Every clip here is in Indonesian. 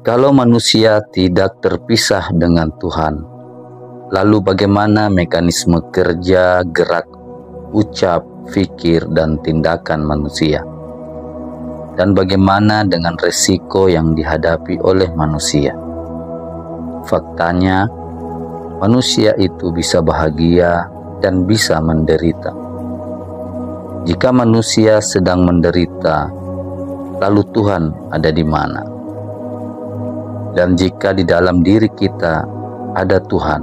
Kalau manusia tidak terpisah dengan Tuhan, lalu bagaimana mekanisme kerja, gerak, ucap, fikir, dan tindakan manusia? Dan bagaimana dengan resiko yang dihadapi oleh manusia? Faktanya, manusia itu bisa bahagia dan bisa menderita. Jika manusia sedang menderita, lalu Tuhan ada di mana? Dan jika di dalam diri kita ada Tuhan,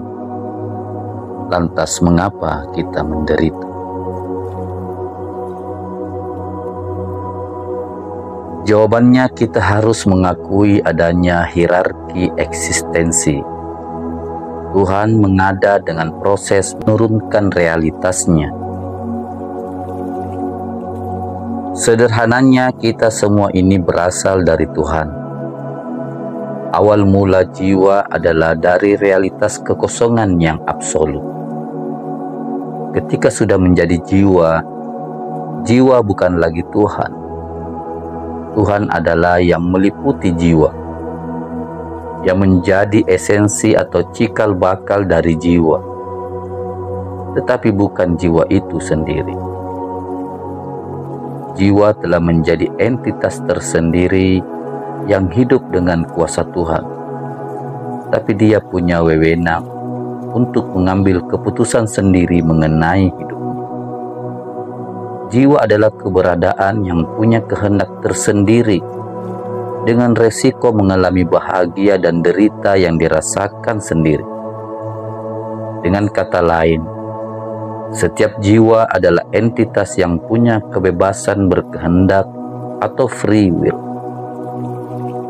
lantas mengapa kita menderita? Jawabannya, kita harus mengakui adanya hierarki eksistensi. Tuhan mengada dengan proses menurunkan realitasnya. Sederhananya, kita semua ini berasal dari Tuhan. Awal mula jiwa adalah dari realitas kekosongan yang absolut. Ketika sudah menjadi jiwa, jiwa bukan lagi Tuhan. Tuhan adalah yang meliputi jiwa, yang menjadi esensi atau cikal bakal dari jiwa, tetapi bukan jiwa itu sendiri. Jiwa telah menjadi entitas tersendiri yang hidup dengan kuasa Tuhan, tapi dia punya wewenang untuk mengambil keputusan sendiri mengenai hidupnya. Jiwa adalah keberadaan yang punya kehendak tersendiri, dengan resiko mengalami bahagia dan derita yang dirasakan sendiri. Dengan kata lain, setiap jiwa adalah entitas yang punya kebebasan berkehendak atau free will,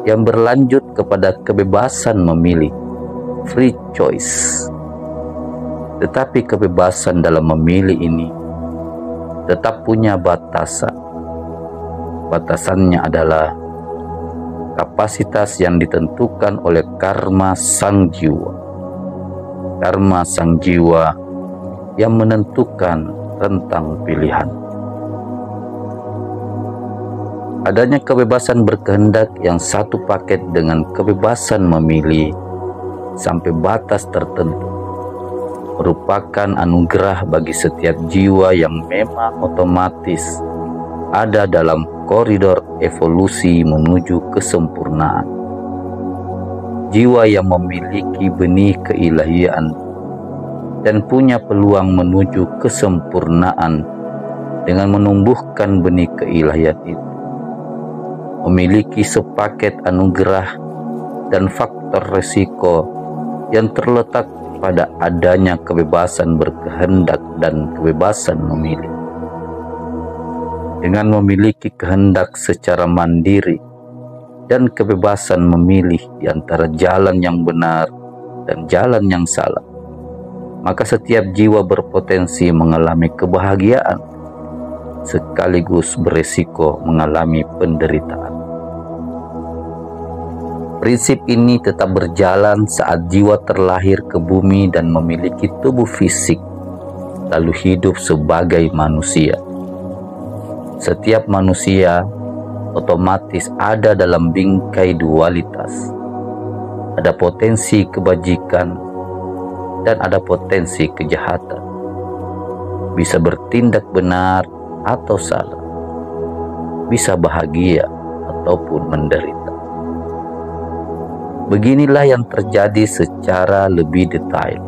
yang berlanjut kepada kebebasan memilih, free choice. Tetapi kebebasan dalam memilih ini tetap punya batasan. Batasannya adalah kapasitas yang ditentukan oleh karma sang jiwa. Karma sang jiwa yang menentukan tentang pilihan. Adanya kebebasan berkehendak yang satu paket dengan kebebasan memilih sampai batas tertentu merupakan anugerah bagi setiap jiwa yang memang otomatis ada dalam koridor evolusi menuju kesempurnaan. Jiwa yang memiliki benih keilahian dan punya peluang menuju kesempurnaan dengan menumbuhkan benih keilahian itu, memiliki sepaket anugerah dan faktor resiko yang terletak pada adanya kebebasan berkehendak dan kebebasan memilih. Dengan memiliki kehendak secara mandiri dan kebebasan memilih di antara jalan yang benar dan jalan yang salah, maka setiap jiwa berpotensi mengalami kebahagiaan sekaligus beresiko mengalami penderitaan. Prinsip ini tetap berjalan saat jiwa terlahir ke bumi dan memiliki tubuh fisik, lalu hidup sebagai manusia. Setiap manusia otomatis ada dalam bingkai dualitas. Ada potensi kebajikan dan ada potensi kejahatan. Bisa bertindak benar atau salah, bisa bahagia ataupun menderita. Beginilah yang terjadi secara lebih detail.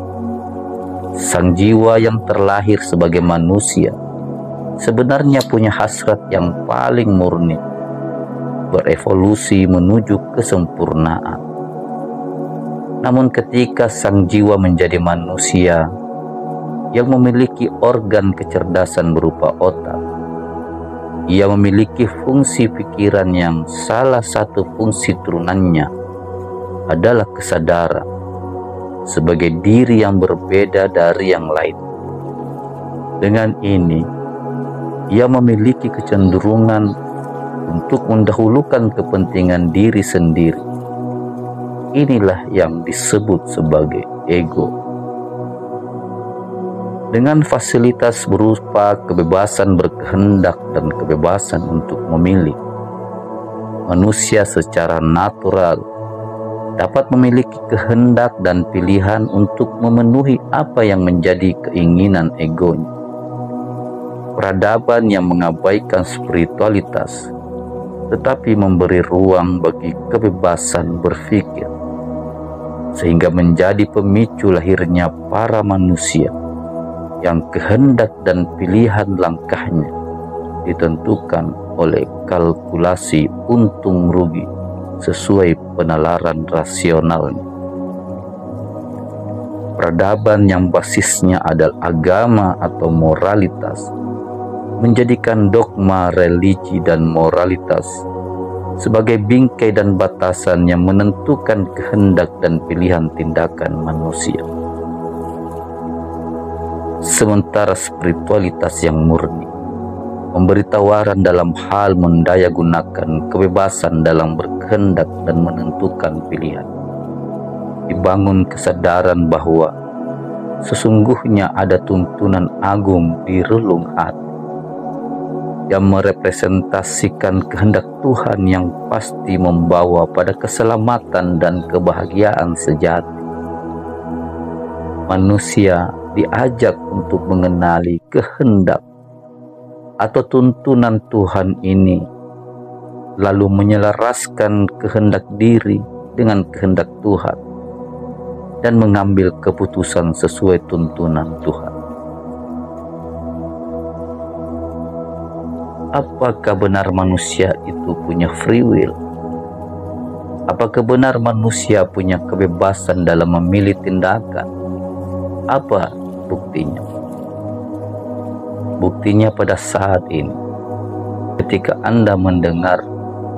Sang jiwa yang terlahir sebagai manusia sebenarnya punya hasrat yang paling murni, berevolusi menuju kesempurnaan. Namun ketika sang jiwa menjadi manusia yang memiliki organ kecerdasan berupa otak, ia memiliki fungsi pikiran yang salah satu fungsi turunannya adalah kesadaran sebagai diri yang berbeda dari yang lain. Dengan ini, ia memiliki kecenderungan untuk mendahulukan kepentingan diri sendiri. Inilah yang disebut sebagai ego. Dengan fasilitas berupa kebebasan berkehendak dan kebebasan untuk memilih, manusia secara natural dapat memiliki kehendak dan pilihan untuk memenuhi apa yang menjadi keinginan egonya. Peradaban yang mengabaikan spiritualitas tetapi memberi ruang bagi kebebasan berpikir, sehingga menjadi pemicu lahirnya para manusia yang kehendak dan pilihan langkahnya ditentukan oleh kalkulasi untung rugi sesuai penalaran rasionalnya. Peradaban yang basisnya adalah agama atau moralitas menjadikan dogma religi dan moralitas sebagai bingkai dan batasan yang menentukan kehendak dan pilihan tindakan manusia. Sementara spiritualitas yang murni memberi tawaran dalam hal mendayagunakan kebebasan dalam berkehendak dan menentukan pilihan. Dibangun kesadaran bahwa sesungguhnya ada tuntunan agung di relung hati yang merepresentasikan kehendak Tuhan yang pasti membawa pada keselamatan dan kebahagiaan sejati. Manusia diajak untuk mengenali kehendak atau tuntunan Tuhan ini, lalu menyelaraskan kehendak diri dengan kehendak Tuhan dan mengambil keputusan sesuai tuntunan Tuhan. Apakah benar manusia itu punya free will? Apakah benar manusia punya kebebasan dalam memilih tindakan? Apa buktinya? Buktinya pada saat ini, ketika Anda mendengar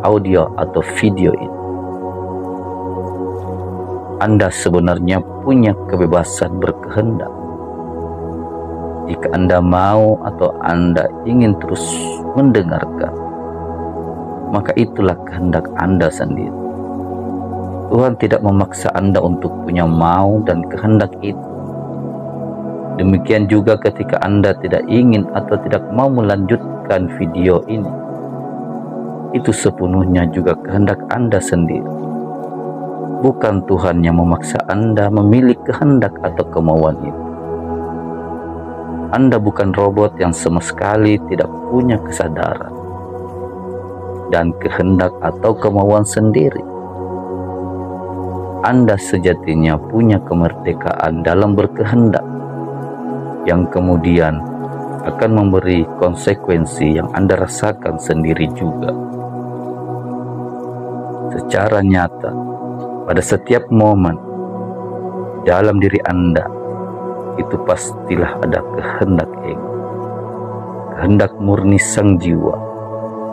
audio atau video ini, Anda sebenarnya punya kebebasan berkehendak. Jika Anda mau atau Anda ingin terus mendengarkan, maka itulah kehendak Anda sendiri. Tuhan tidak memaksa Anda untuk punya mau dan kehendak itu. Demikian juga ketika Anda tidak ingin atau tidak mau melanjutkan video ini, itu sepenuhnya juga kehendak Anda sendiri. Bukan Tuhan yang memaksa Anda memilih kehendak atau kemauan itu. Anda bukan robot yang sama sekali tidak punya kesadaran dan kehendak atau kemauan sendiri. Anda sejatinya punya kemerdekaan dalam berkehendak yang kemudian akan memberi konsekuensi yang Anda rasakan sendiri juga. Secara nyata, pada setiap momen dalam diri Anda, itu pastilah ada kehendak ego, kehendak murni sang jiwa,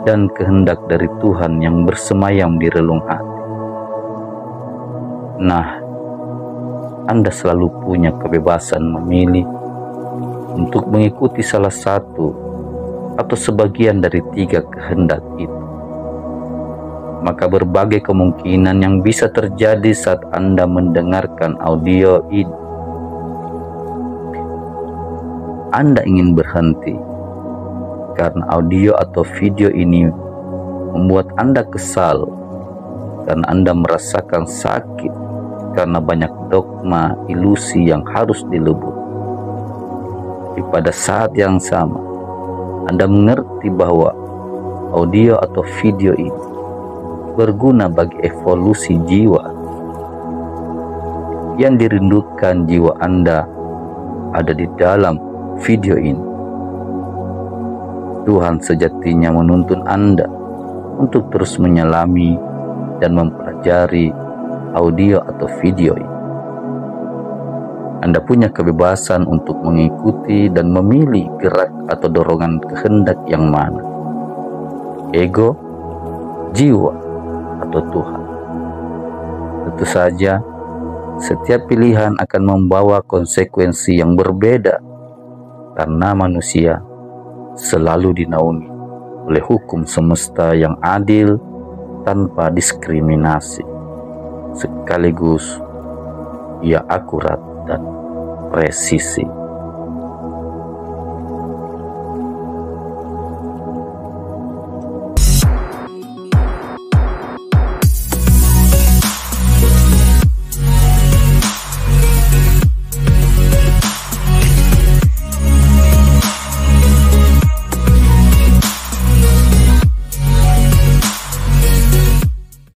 dan kehendak dari Tuhan yang bersemayam di relung hati. Nah, Anda selalu punya kebebasan memilih untuk mengikuti salah satu atau sebagian dari 3 kehendak itu. Maka berbagai kemungkinan yang bisa terjadi saat Anda mendengarkan audio ini. Anda ingin berhenti karena audio atau video ini membuat Anda kesal, karena Anda merasakan sakit karena banyak dogma ilusi yang harus dilebur. Tapi pada saat yang sama, Anda mengerti bahwa audio atau video ini berguna bagi evolusi jiwa. Yang dirindukan jiwa Anda ada di dalam video ini. Tuhan sejatinya menuntun Anda untuk terus menyelami dan mempelajari audio atau video ini. Anda punya kebebasan untuk mengikuti dan memilih gerak atau dorongan kehendak yang mana, ego, jiwa, atau Tuhan. Tentu saja, setiap pilihan akan membawa konsekuensi yang berbeda, karena manusia selalu dinaungi oleh hukum semesta yang adil tanpa diskriminasi, sekaligus ia akurat dan presisi.